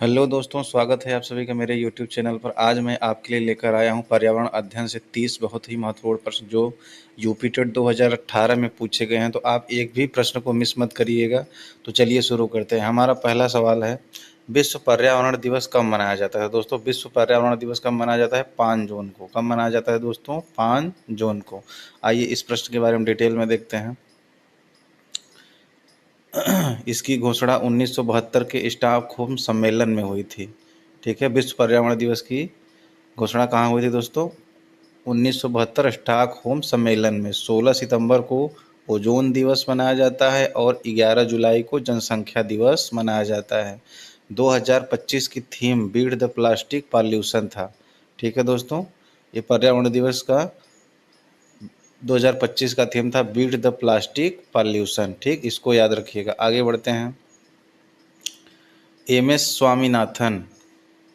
Hello दोस्तों, स्वागत है आप सभी का मेरे YouTube चैनल पर। आज मैं आपके लिए लेकर आया हूं पर्यावरण अध्ययन से 30 बहुत ही महत्वपूर्ण प्रश्न जो यूपी टेट 2018 में पूछे गए हैं। तो आप एक भी प्रश्न को मिस मत करिएगा। तो चलिए शुरू करते हैं। हमारा पहला सवाल है, विश्व पर्यावरण दिवस कब मनाया जाता है? दोस्तों, विश्व पर्यावरण दिवस कब मनाया जाता है? 5 जून को। कब मनाया जाता है दोस्तों? 5 जून को। आइए इस प्रश्न के बारे में डिटेल में देखते हैं। इसकी घोषणा 1972 के स्टॉकहोम सम्मेलन में हुई थी। ठीक है, विश्व पर्यावरण दिवस की घोषणा कहाँ हुई थी दोस्तों? 1972 स्टॉकहोम सम्मेलन में। 16 सितंबर को ओजोन दिवस मनाया जाता है और 11 जुलाई को जनसंख्या दिवस मनाया जाता है। 2025 की theme beat the plastic pollution था। ठीक है दोस्तों, ये पर्यावरण दिवस का 2025 का थीम था बीट द प्लास्टिक पॉल्यूशन। ठीक, इसको याद रखिएगा। आगे बढ़ते हैं। एम.एस. स्वामीनाथन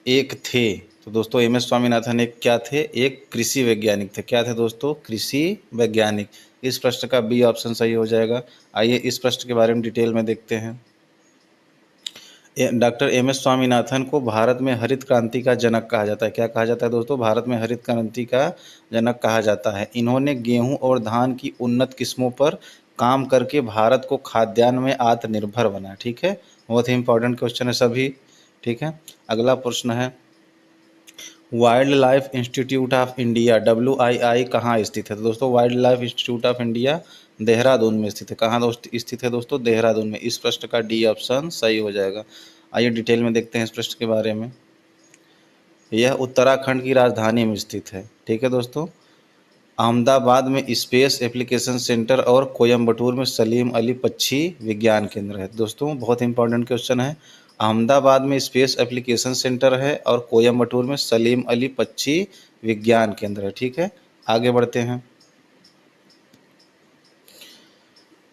एक थे। तो दोस्तों, एम.एस. स्वामीनाथन एक क्या थे? एक कृषि वैज्ञानिक थे। क्या थे दोस्तों? कृषि वैज्ञानिक। इस प्रश्न का बी ऑप्शन सही हो जाएगा। आइए इस प्रश्न के बारे में डिटेल में देखते हैं। Doctor MS. स्वामीनाथन को भारत में हरित क्रांति का जनक कहा जाता है। क्या कहा जाता है दोस्तों? भारत में हरित क्रांति का जनक कहा जाता है। इन्होंने गेहूं और धान की उन्नत किस्मों पर काम करके भारत को खाद्यान्न में आत्मनिर्भर बनाया। ठीक है, बहुत ही इंपॉर्टेंट क्वेश्चन है सभी। ठीक है, अगला प्रश्न है, wild life institute of India WII कहाँ स्थित है? तो दोस्तों, wild life institute of India Dehradun में स्थित है। कहाँ स्थित है दोस्तों? देहरादून में। इस प्रश्न का डी ऑप्शन सही हो जाएगा। आइए डिटेल में देखते हैं इस प्रश्न के बारे में। यह उत्तराखंड की राजधानी में स्थित है। ठीक है दोस्तों, अहमदाबाद में स्पेस एप्लीकेशन सेंटर और कोयम्बटूर में सलीम अली पक्षी विज्ञान केंद्र है। दोस्तों, बहुत इंपॉर्टेंट क्वेश्चन है। अहमदाबाद में स्पेस एप्लीकेशन सेंटर है और कोयम्बटूर में सलीम अली पक्षी विज्ञान केंद्र है। ठीक है, आगे बढ़ते हैं।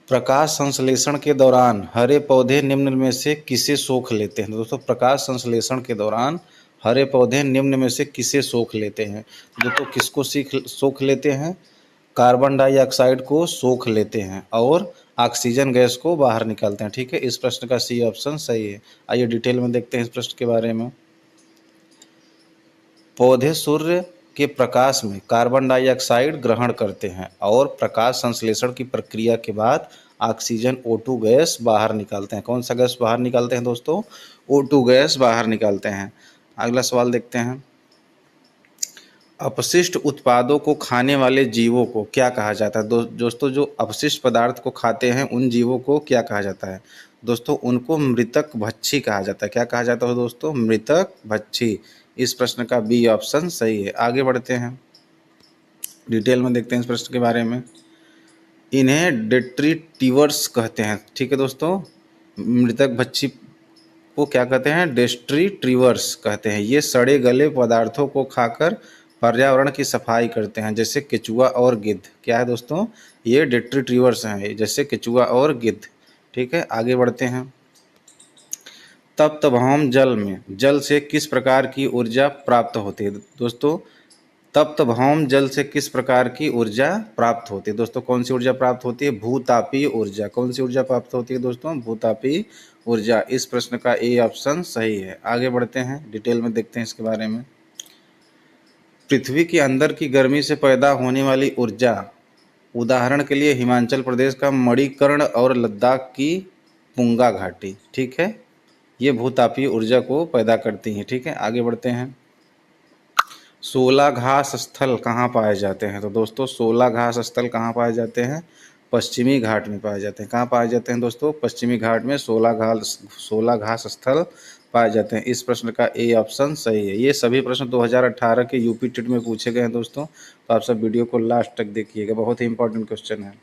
प्रकाश संश्लेषण के दौरान हरे पौधे निम्न में से किसे सोख लेते हैं? दोस्तों, प्रकाश संश्लेषण के दौरान हरे पौधे निम्न में से किसे सोख लेते हैं? दोस्तों, किसको सोख लेते हैं? कार्बन डाइऑक्साइड को सोख लेते हैं और ऑक्सीजन गैस को बाहर निकालते हैं। ठीक है, इस प्रश्न का सी ऑप्शन सही है। आइए डिटेल में देखते हैं इस प्रश्न के बारे में। पौधे सूर्य के प्रकाश में कार्बन डाइऑक्साइड ग्रहण करते हैं और प्रकाश संश्लेषण की प्रक्रिया के बाद ऑक्सीजन O2 गैस बाहर निकालते हैं। कौन सा गैस बाहर निकालते हैं दोस्तों? O2 गैस बाहर निकालते हैं। अगला सवाल देखते हैं। अपशिष्ट उत्पादों को खाने वाले जीवों को क्या कहा जाता है? दोस्तों, जो अपशिष्ट पदार्थ को खाते हैं उन जीवों को क्या कहा जाता है? दोस्तों, उनको मृतक भक्षी कहा जाता है। क्या कहा जाता है दोस्तों? मृतक भक्षी। इस प्रश्न का बी ऑप्शन सही है। आगे बढ़ते हैं, डिटेल में देखते हैं इस प्रश्न के बारे में। इन्हें डेट्रीटिवर्स कहते हैं। ठीक है दोस्तों, मृतक भक्षी को क्या कहते हैं? डेट्रीटिवर्स कहते हैं। ये सड़े गले पदार्थों को खाकर पर्यावरण की सफाई करते हैं, जैसे केचुआ और गिद्ध। क्या है दोस्तों? ये डेट्रीटिवर्स हैं, जैसे केचुआ और गिद्ध। ठीक है, आगे बढ़ते हैं। तप्त भौम जल में जल से किस प्रकार की ऊर्जा प्राप्त होती है? दोस्तों, तप्त भौम जल से किस प्रकार की ऊर्जा प्राप्त होती है? दोस्तों, कौन सी ऊर्जा प्राप्त होती है? भूतापीय ऊर्जा। कौन सी ऊर्जा प्राप्त होती है दोस्तों? भूतापीय ऊर्जा। इस प्रश्न का ए ऑप्शन सही है। आगे बढ़ते हैं, डिटेल में देखते हैं इसके बारे में। पृथ्वी के अंदर की गर्मी से पैदा होने वाली ऊर्जा, उदाहरण के लिए हिमाचल प्रदेश का मणिकर्ण और लद्दाख की पुंगा घाटी। ठीक है, ये भूतापीय ऊर्जा को पैदा करती हैं। ठीक है, आगे बढ़ते हैं। 16 घास स्थल कहाँ पाए जाते हैं? तो दोस्तों, 16 घास स्थल कहाँ पाए जाते हैं? पश्चिमी घाट में पाए जाते हैं। कहाँ पाए जाते हैं दोस्तों? पश्चिमी घाट में 16 घास स्थल पाए जाते हैं। इस प्रश्न का ए ऑप्शन सही है। ये सभी प्रश्न 2018 के यूपी टेट में पूछे गए हैं दोस्तों, तो आप सब वीडियो को लास्ट तक देखिएगा, बहुत ही इंपॉर्टेंट क्वेश्चन है।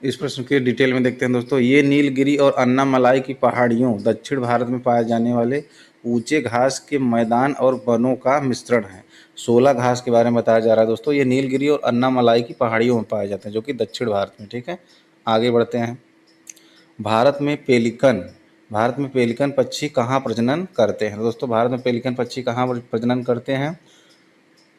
इस प्रश्न के डिटेल में देखते हैं दोस्तों। ये नीलगिरी और अन्नामलाई की पहाड़ियों दक्षिण भारत में पाए जाने वाले ऊंचे घास के मैदान और वनों का मिश्रण है। 16 घास के बारे में बताया जा रहा है दोस्तों। ये नीलगिरी और अन्नामलाई की पहाड़ियों में पाए जाते हैं, जो कि दक्षिण भारत में। ठीक है, आगे बढ़ते हैं। भारत में पेलिकन पक्षी कहाँ प्रजनन करते हैं? दोस्तों, भारत में पेलिकन पक्षी कहाँ प्रजनन करते हैं?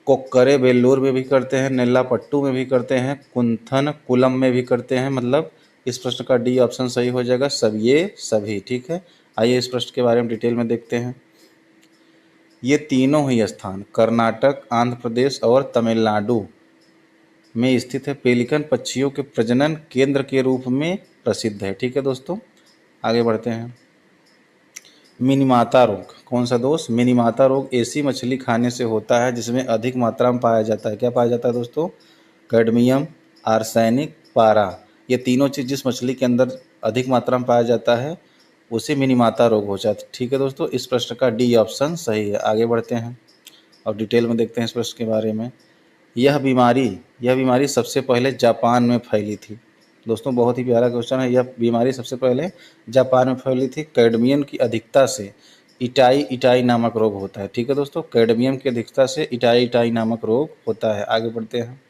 कोक्करे बेल्लूर में भी करते हैं, नेल्लापट्टू में भी करते हैं, कुंथन कुलम में भी करते हैं। मतलब इस प्रश्न का डी ऑप्शन सही हो जाएगा, सब ये सभी। ठीक है, आइए इस प्रश्न के बारे में डिटेल में देखते हैं। ये तीनों ही स्थान कर्नाटक, आंध्र प्रदेश और तमिलनाडु में स्थित है। पेलिकन पक्षियों के प्रजनन केंद्र के रूप में प्रसिद्ध है। ठीक है दोस्तों, आगे बढ़ते हैं। मिनीमाता रोग कौन सा दोस्त? मिनीमाता रोग ऐसी मछली खाने से होता है जिसमें अधिक मात्रा में पाया जाता है। क्या पाया जाता है दोस्तों? कैडमियम, आर्सेनिक, पारा। ये तीनों चीज़ जिस मछली के अंदर अधिक मात्रा में पाया जाता है उसे मिनीमाता रोग हो जाता है। ठीक है दोस्तों, इस प्रश्न का डी ऑप्शन सही है। आगे बढ़ते हैं और डिटेल में देखते हैं इस प्रश्न के बारे में। यह बीमारी सबसे पहले जापान में फैली थी। दोस्तों बहुत ही प्यारा क्वेश्चन है। यह बीमारी सबसे पहले जापान में फैली थी। कैडमियम की अधिकता से इटाई इटाई नामक रोग होता है। ठीक है दोस्तों, कैडमियम की अधिकता से इटाई इटाई नामक रोग होता है। आगे बढ़ते हैं।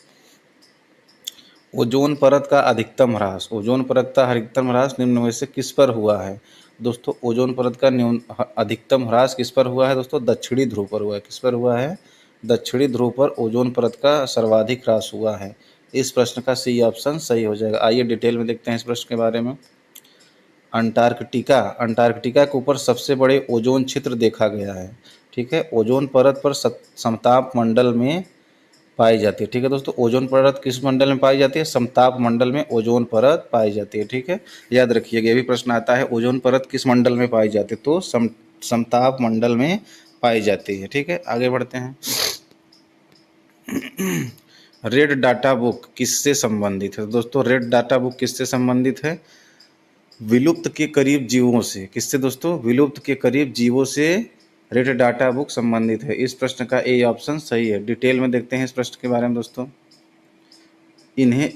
ओजोन परत का अधिकतम ह्रास। ओजोन परत का अधिकतम ह्रास निम्न में से किस पर हुआ है? दोस्तों ओजोन परत का अधिकतम ह्रास किस पर हुआ है? दोस्तों दक्षिणी ध्रुव पर हुआ है। किस पर हुआ है? दक्षिणी ध्रुव पर ओजोन परत का सर्वाधिक ह्रास हुआ है। इस प्रश्न का सी ऑप्शन सही हो जाएगा। आइए डिटेल में देखते हैं इस प्रश्न के बारे में। अंटार्कटिका के ऊपर सबसे बड़े ओजोन छिद्र देखा गया है। ठीक है, ओजोन परत पर समताप मंडल में पाई जाती है। ठीक है दोस्तों, ओजोन परत किस मंडल में पाई जाती है? समताप मंडल में ओजोन परत पाई जाती है। ठीक है, याद रखिएगा, ये भी प्रश्न आता है ओजोन परत किस मंडल में पाई जाती है? तो समताप मंडल में पाई जाती है। ठीक है, आगे बढ़ते हैं। रेड डाटा बुक किससे संबंधित है? दोस्तों रेड डाटा बुक किससे संबंधित है? विलुप्त के करीब जीवों से। किससे दोस्तों? विलुप्त के करीब जीवों से रेड डाटा बुक संबंधित है। इस प्रश्न का ए ऑप्शन सही है। डिटेल में देखते हैं इस प्रश्न के बारे में दोस्तों।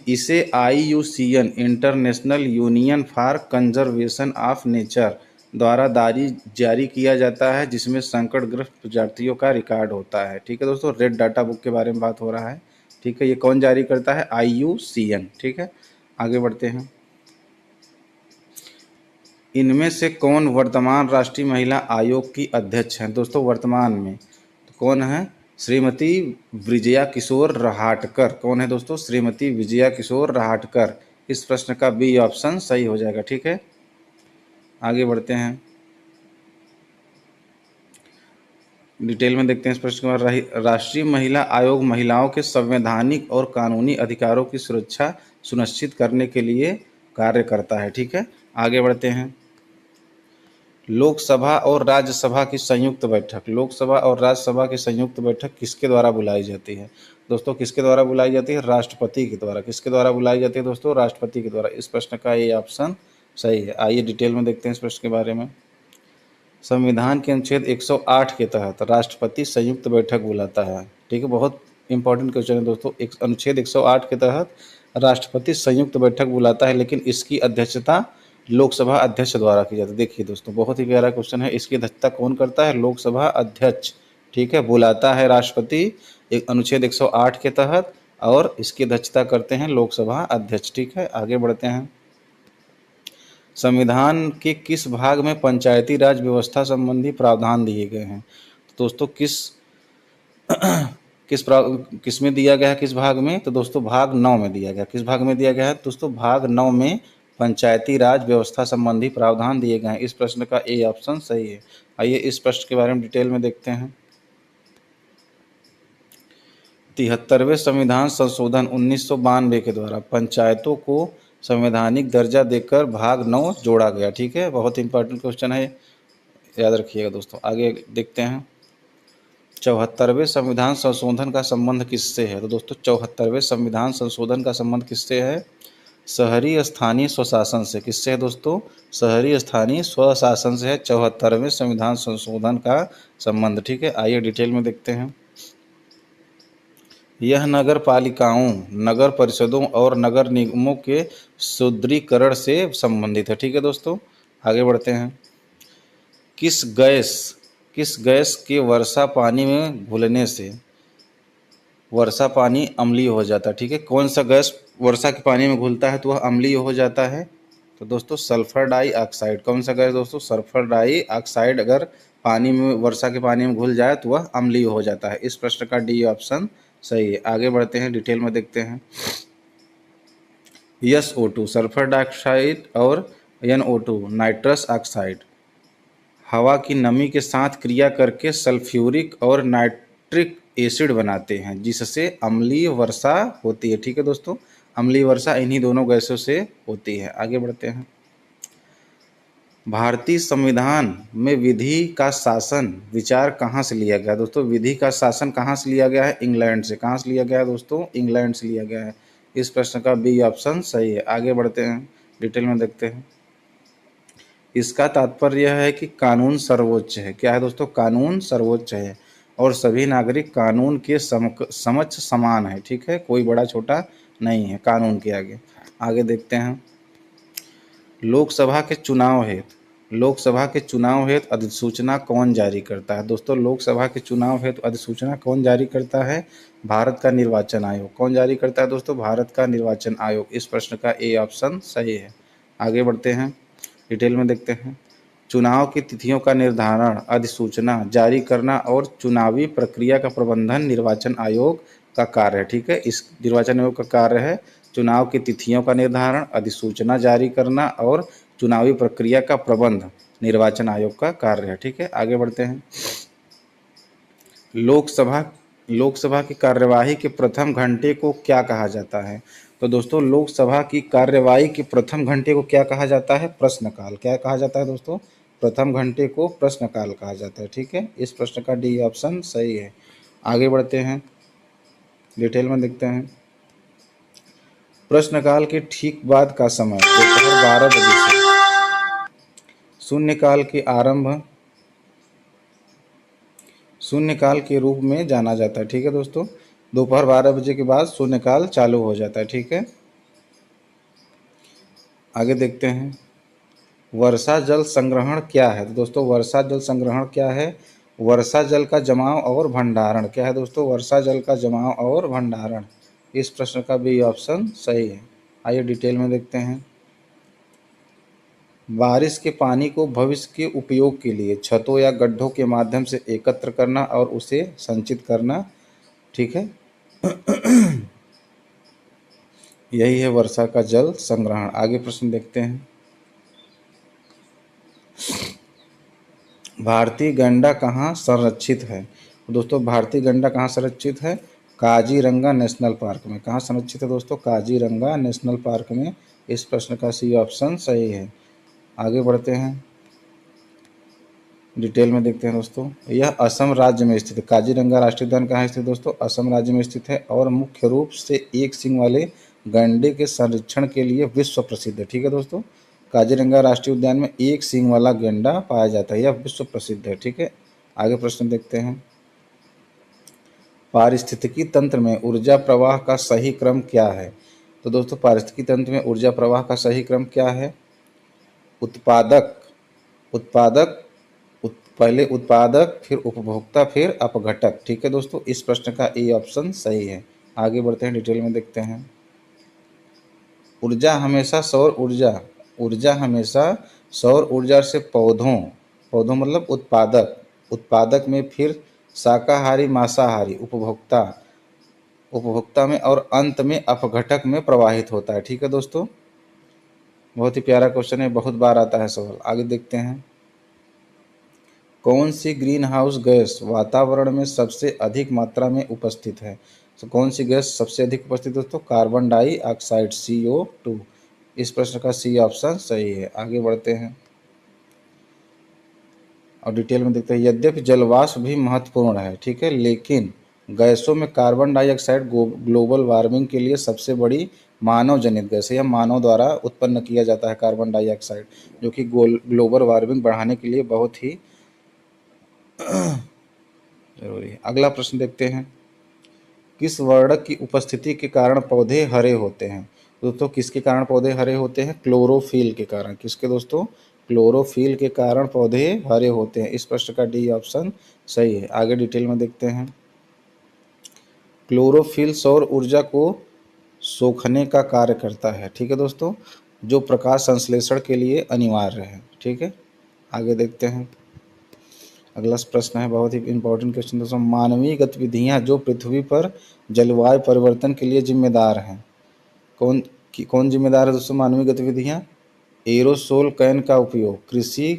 इसे IUCN international union for conservation of nature द्वारा जारी किया जाता है, जिसमें संकटग्रस्त प्रजातियों का रिकॉर्ड होता है। ठीक है दोस्तों, रेड डाटा बुक के बारे में बात हो रहा है। ठीक है, ये कौन जारी करता है? IUCN। ठीक है, आगे बढ़ते हैं। इनमें से कौन वर्तमान राष्ट्रीय महिला आयोग की अध्यक्ष हैं? दोस्तों वर्तमान में तो कौन है? श्रीमती विजया किशोर रहाटकर। कौन है दोस्तों? श्रीमती विजया किशोर रहाटकर। इस प्रश्न का बी ऑप्शन सही हो जाएगा। ठीक है, आगे बढ़ते हैं, डिटेल में देखते हैं इस प्रश्न के बाद। राष्ट्रीय महिला आयोग महिलाओं के संवैधानिक और कानूनी अधिकारों की सुरक्षा सुनिश्चित करने के लिए कार्य करता है। ठीक है, आगे बढ़ते हैं। लोकसभा और राज्यसभा की संयुक्त बैठक। लोकसभा और राज्यसभा की संयुक्त बैठक किसके द्वारा बुलाई जाती है? दोस्तों किसके द्वारा बुलाई जाती है? राष्ट्रपति के द्वारा। किसके द्वारा बुलाई जाती है दोस्तों? राष्ट्रपति के द्वारा। इस प्रश्न का ये ऑप्शन सही है। आइए डिटेल में देखते हैं इस प्रश्न के बारे में। संविधान के अनुच्छेद 108 के तहत राष्ट्रपति संयुक्त बैठक बुलाता है। ठीक है, बहुत इंपॉर्टेंट क्वेश्चन है दोस्तों। अनुच्छेद 108 के तहत राष्ट्रपति संयुक्त बैठक बुलाता है, लेकिन इसकी अध्यक्षता लोकसभा अध्यक्ष द्वारा की जाती है। देखिए दोस्तों बहुत ही प्यारा क्वेश्चन है। इसकी अध्यक्षता कौन करता है? लोकसभा अध्यक्ष। ठीक है, बुलाता है राष्ट्रपति एक अनुच्छेद 108 के तहत, और इसकी अध्यक्षता करते हैं लोकसभा अध्यक्ष। ठीक है, आगे बढ़ते हैं। संविधान के किस भाग में पंचायती राज व्यवस्था संबंधी प्रावधान दिए गए हैं? तो दोस्तों किस में दिया गया है? किस भाग में? तो दोस्तों भाग 9 में दिया गया। किस भाग में दिया गया है दोस्तों? भाग 9 में पंचायती राज व्यवस्था संबंधी प्रावधान दिए गए हैं। इस प्रश्न का ए ऑप्शन सही है। आइए इस प्रश्न के बारे में डिटेल में देखते हैं। 73वें संविधान संशोधन 1992 के द्वारा पंचायतों को संवैधानिक दर्जा देकर भाग 9 जोड़ा गया। ठीक है, बहुत इंपॉर्टेंट क्वेश्चन है, याद रखिएगा दोस्तों। आगे देखते हैं। 74वें संविधान संशोधन का संबंध किससे है? तो दोस्तों 74वें संविधान संशोधन का संबंध किससे है? शहरी स्थानीय स्वशासन से। किससे है दोस्तों? शहरी स्थानीय स्वशासन से है 74वें संविधान संशोधन का संबंध। ठीक है, आइए डिटेल में देखते हैं। यह नगर पालिकाओं, नगर परिषदों और नगर निगमों के सुदृढ़ीकरण से संबंधित है। ठीक है दोस्तों, आगे बढ़ते हैं। किस गैस के वर्षा पानी में घुलने से वर्षा पानी अम्लीय हो जाता है? ठीक है, कौन सा गैस वर्षा के पानी में घुलता है तो वह अम्लीय हो जाता है? तो दोस्तों सल्फर डाइऑक्साइड। कौन सा गैस दोस्तों? सल्फर डाइऑक्साइड अगर पानी में वर्षा के पानी में घुल जाए तो वह अम्लीय हो जाता है। इस प्रश्न का डी ऑप्शन सही है। आगे बढ़ते हैं, डिटेल में देखते हैं। SO2 सल्फर डाइऑक्साइड और NO2 नाइट्रस ऑक्साइड। हवा की नमी के साथ क्रिया करके सल्फ्यूरिक और नाइट्रिक एसिड बनाते हैं जिससे अम्लीय वर्षा होती है। ठीक है दोस्तों, अम्लीय वर्षा इन्हीं दोनों गैसों से होती है। आगे बढ़ते हैं। भारतीय संविधान में विधि का शासन विचार कहाँ से लिया गया? दोस्तों विधि का शासन कहाँ से लिया गया है? इंग्लैंड से। कहाँ से लिया गया है दोस्तों? इंग्लैंड से लिया गया है। इस प्रश्न का बी ऑप्शन सही है। आगे बढ़ते हैं, डिटेल में देखते हैं। इसका तात्पर्य यह है कि कानून सर्वोच्च है। क्या है दोस्तों? कानून सर्वोच्च है और सभी नागरिक कानून के समक्ष समान है। ठीक है, कोई बड़ा छोटा नहीं है कानून के आगे। आगे देखते हैं। लोकसभा के चुनाव हेतु अधिसूचना कौन जारी करता है? दोस्तों लोकसभा के चुनाव हेतु अधिसूचना कौन जारी करता है? भारत का निर्वाचन आयोग। कौन जारी करता है दोस्तों? भारत का निर्वाचन आयोग। इस प्रश्न का ए ऑप्शन सही है। आगे बढ़ते हैं, डिटेल में देखते हैं। चुनाव की तिथियों का निर्धारण, अधिसूचना जारी करना और चुनावी प्रक्रिया का प्रबंधन निर्वाचन आयोग का कार्य है। ठीक है, इस निर्वाचन आयोग का कार्य है चुनाव की तिथियों का निर्धारण, अधिसूचना जारी करना और चुनावी प्रक्रिया का प्रबंध निर्वाचन आयोग का कार्य है। ठीक है, आगे बढ़ते हैं। लोकसभा की कार्यवाही के प्रथम घंटे को क्या कहा जाता है? तो दोस्तों लोकसभा की कार्यवाही के प्रथम घंटे को क्या कहा जाता है? प्रश्नकाल। क्या कहा जाता है दोस्तों? प्रथम घंटे को प्रश्नकाल कहा जाता है। ठीक है, इस प्रश्न का डी ऑप्शन सही है। आगे बढ़ते हैं, डिटेल में देखते हैं। प्रश्नकाल के ठीक बाद का समय दोपहर 12 बजे से शून्यकाल के आरंभ शून्यकाल के रूप में जाना जाता है। ठीक है दोस्तों, दोपहर 12 बजे के बाद शून्यकाल चालू हो जाता है। ठीक है, आगे देखते हैं। वर्षा जल संग्रहण क्या है? तो दोस्तों वर्षा जल संग्रहण क्या है? वर्षा जल का जमाव और भंडारण। क्या है दोस्तों? वर्षा जल का जमाव और भंडारण। इस प्रश्न का भी ऑप्शन सही है। आइए डिटेल में देखते हैं। बारिश के पानी को भविष्य के उपयोग के लिए छतों या गड्ढों के माध्यम से एकत्र करना और उसे संचित करना। ठीक है, यही है वर्षा का जल संग्रहण। आगे प्रश्न देखते हैं। भारतीय गैंडा कहाँ संरक्षित है? दोस्तों भारतीय गैंडा कहाँ संरक्षित है? काजीरंगा नेशनल पार्क में। कहाँ संरक्षित है दोस्तों? काजीरंगा नेशनल पार्क में। इस प्रश्न का सी ऑप्शन सही है। आगे बढ़ते हैं, डिटेल में देखते हैं दोस्तों। यह असम राज्य में स्थित है। काजीरंगा राष्ट्रीय उद्यान कहाँ स्थित है दोस्तों? असम राज्य में स्थित है और मुख्य रूप से एक सींग वाले गैंडे के संरक्षण के लिए विश्व प्रसिद्ध है। ठीक है दोस्तों, काजीरंगा राष्ट्रीय उद्यान में एक सींग वाला गैंडा पाया जाता है, यह विश्व प्रसिद्ध है। ठीक है, आगे प्रश्न देखते हैं। पारिस्थितिकी तंत्र में ऊर्जा प्रवाह का सही क्रम क्या है? तो दोस्तों पारिस्थितिकी तंत्र में ऊर्जा प्रवाह का सही क्रम क्या है? उत्पादक उत्पादक पहले उत्पादक, फिर उपभोक्ता, फिर अपघटक। ठीक है दोस्तों, इस प्रश्न का ए ऑप्शन सही है। आगे बढ़ते हैं, डिटेल में देखते हैं। ऊर्जा हमेशा सौर ऊर्जा से पौधों मतलब उत्पादक में, फिर शाकाहारी मांसाहारी उपभोक्ता में और अंत में अपघटक में प्रवाहित होता है। ठीक है दोस्तों, बहुत ही प्यारा क्वेश्चन है, बहुत बार आता है सवाल। आगे देखते हैं। कौन सी ग्रीन हाउस गैस वातावरण में सबसे अधिक मात्रा में उपस्थित है? तो कौन सी गैस सबसे अधिक उपस्थित है दोस्तों? Carbon dioxide CO2। इस प्रश्न का सी ऑप्शन सही है। आगे बढ़ते हैं और डिटेल में देखते हैं। यद्यपि जलवाष्प भी महत्वपूर्ण है, ठीक है, लेकिन गैसों में कार्बन डाइऑक्साइड ग्लोबल वार्मिंग के लिए सबसे बड़ी मानव जनित गैस है। यह मानव द्वारा उत्पन्न किया जाता है कार्बन डाइऑक्साइड, जो कि ग्लोबल वार्मिंग बढ़ाने के लिए बहुत ही जरूरी है। अगला प्रश्न देखते हैं। किस वर्णक की उपस्थिति के कारण पौधे हरे होते हैं? दोस्तों किसके कारण पौधे हरे होते हैं? क्लोरोफिल के कारण। किसके दोस्तों? क्लोरोफिल के कारण पौधे हरे होते हैं। इस प्रश्न का डी ऑप्शन सही है। आगे डिटेल में देखते हैं। क्लोरोफिल सौर ऊर्जा को सोखने का कार्य करता है, ठीक है दोस्तों, जो प्रकाश संश्लेषण के लिए अनिवार्य है। ठीक है, आगे देखते हैं। अगला प्रश्न है बहुत ही इंपॉर्टेंट क्वेश्चन दोस्तों। मानवीय गतिविधियां जो पृथ्वी पर जलवायु परिवर्तन के लिए जिम्मेदार हैं, कौन जिम्मेदार है दोस्तों? मानवीय गतिविधियां। एरोसोल कैन का उपयोग कृषि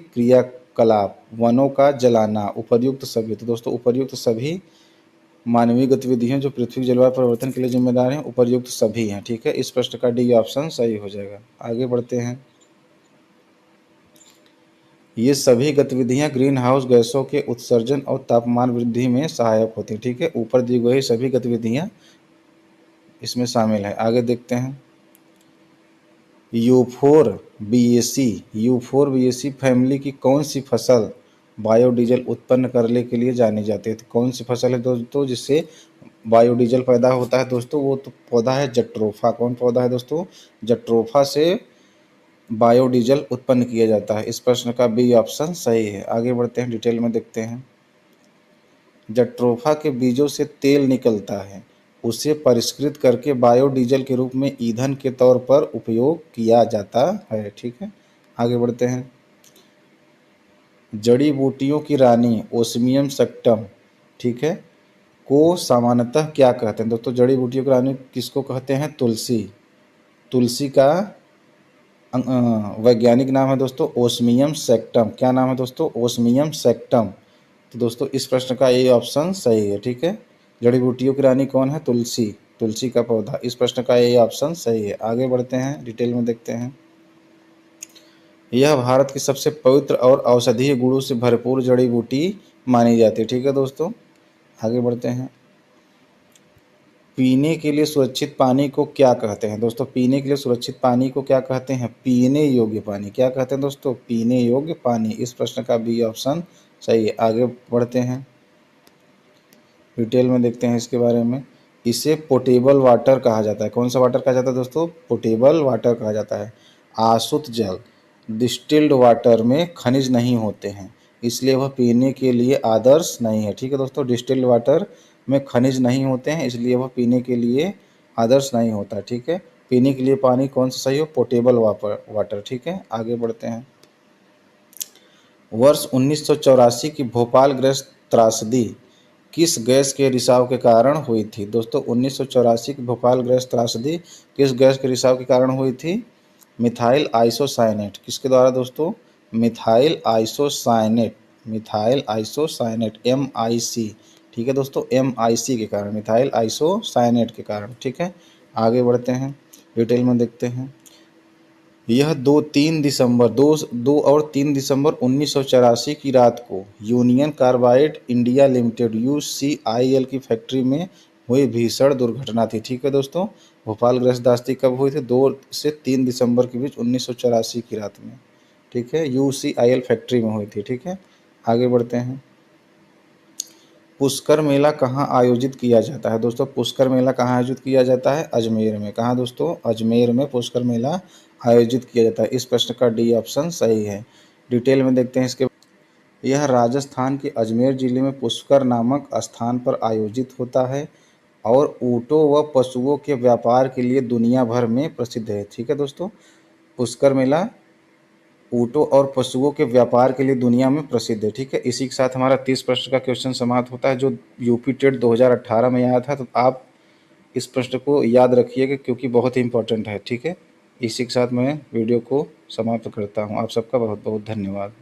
क्रियाकलाप, वनों का जलाना, उपर्युक्त सभी। तो दोस्तों उपर्युक्त सभी मानवीय गतिविधियां जो पृथ्वी के जलवायु परिवर्तन के लिए जिम्मेदार हैं, उपर्युक्त सभी हैं। ठीक है, इस प्रश्न का डी ऑप्शन सही हो जाएगा। आगे बढ़ते हैं। ये सभी गतिविधियां ग्रीन हाउस गैसों के उत्सर्जन और तापमान वृद्धि में सहायक होती हैं। ठीक है, ऊपर दी गई सभी गतिविधियां इसमें शामिल है। आगे देखते हैं। यूफोरबिएसी फैमिली की कौन सी फसल बायोडीजल उत्पन्न करने के लिए जानी जाती है? तो कौन सी फसल है दोस्तों जिससे बायोडीजल पैदा होता है दोस्तों? वो तो पौधा है जट्रोफा। कौन पौधा है दोस्तों? जट्रोफा से बायोडीजल उत्पन्न किया जाता है। इस प्रश्न का बी ऑप्शन सही है। आगे बढ़ते हैं, डिटेल में देखते हैं। जट्रोफा के बीजों से तेल निकलता है, उसे परिष्कृत करके बायोडीजल के रूप में ईंधन के तौर पर उपयोग किया जाता है। ठीक है, आगे बढ़ते हैं। जड़ी बूटियों की रानी ओस्मियम सैक्टम, ठीक है, को सामान्यतः क्या कहते हैं दोस्तों? जड़ी बूटियों की रानी किसको कहते हैं? तुलसी। तुलसी का वैज्ञानिक नाम है दोस्तों ओस्मियम सैक्टम। क्या नाम है दोस्तों? ओस्मियम सैक्टम। तो दोस्तों इस प्रश्न का ए ऑप्शन सही है। ठीक है, जड़ी बूटियों की रानी कौन है? तुलसी। तुलसी का पौधा। इस प्रश्न का ए ऑप्शन सही है। आगे बढ़ते हैं, डिटेल में देखते हैं। यह भारत की सबसे पवित्र और औषधीय गुणों से भरपूर जड़ी बूटी मानी जाती है। ठीक है दोस्तों, आगे बढ़ते हैं। पीने के लिए सुरक्षित पानी को क्या कहते हैं दोस्तों? पीने के लिए सुरक्षित पानी को क्या कहते हैं? पीने योग्य पानी। क्या कहते हैं दोस्तों? पीने योग्य पानी। इस प्रश्न का बी ऑप्शन सही है। आगे बढ़ते हैं, डिटेल में देखते हैं इसके बारे में। इसे पोटेबल वाटर कहा जाता है। कौन सा वाटर कहा जाता है दोस्तों? पोटेबल वाटर कहा जाता है। आशुद्ध जल डिस्टिल्ड वाटर में खनिज नहीं होते हैं, इसलिए वह पीने के लिए आदर्श नहीं है। ठीक है दोस्तों, डिस्टिल्ड वाटर में खनिज नहीं होते हैं, इसलिए वह पीने के लिए आदर्श नहीं होता। ठीक है, पीने के लिए पानी कौन सा सही हो? Potable water. ठीक है, आगे बढ़ते हैं। वर्ष 1984 की भोपाल गैस त्रासदी किस गैस के रिसाव के कारण हुई थी? दोस्तों 1984 की भोपाल गैस त्रासदी किस गैस के रिसाव के कारण हुई थी? Methyl isocyanate. किसके द्वारा दोस्तों? Methyl isocyanate. Methyl isocyanate MIC। ठीक है दोस्तों, MIC के कारण, मिथाइल आइसोसाइनेट के कारण। ठीक है, आगे बढ़ते हैं, डिटेल में देखते हैं। यह 2 और 3 दिसंबर 1984 की रात को union carbide India limited UCIL की फैक्ट्री में हुई भीषण दुर्घटना थी। ठीक है दोस्तों, भोपाल गैस त्रासदी कब हुई थी? 2 से 3 दिसंबर के बीच 1984 की रात में। ठीक है, UCIL फैक्ट्री में हुई थी। ठीक है, आगे बढ़ते हैं। पुष्कर मेला कहाँ आयोजित किया जाता है दोस्तों? पुष्कर मेला कहाँ आयोजित किया जाता है? अजमेर में। कहाँ दोस्तों? अजमेर में पुष्कर मेला आयोजित किया जाता है। इस प्रश्न का डी ऑप्शन सही है। डिटेल में देखते हैं इसके। यह राजस्थान के अजमेर जिले में पुष्कर नामक स्थान पर आयोजित होता है और ऊँटों व पशुओं के व्यापार के लिए दुनिया भर में प्रसिद्ध है। ठीक है दोस्तों, पुष्कर मेला ऊँटों और पशुओं के व्यापार के लिए दुनिया में प्रसिद्ध है। ठीक है, इसी के साथ हमारा 30 प्रश्न का क्वेश्चन समाप्त होता है, जो यूपी टेट 2018 में आया था। तो आप इस प्रश्न को याद रखिएगा क्योंकि बहुत ही इंपॉर्टेंट है। ठीक है, इसी के साथ मैं वीडियो को समाप्त करता हूँ। आप सबका बहुत बहुत धन्यवाद।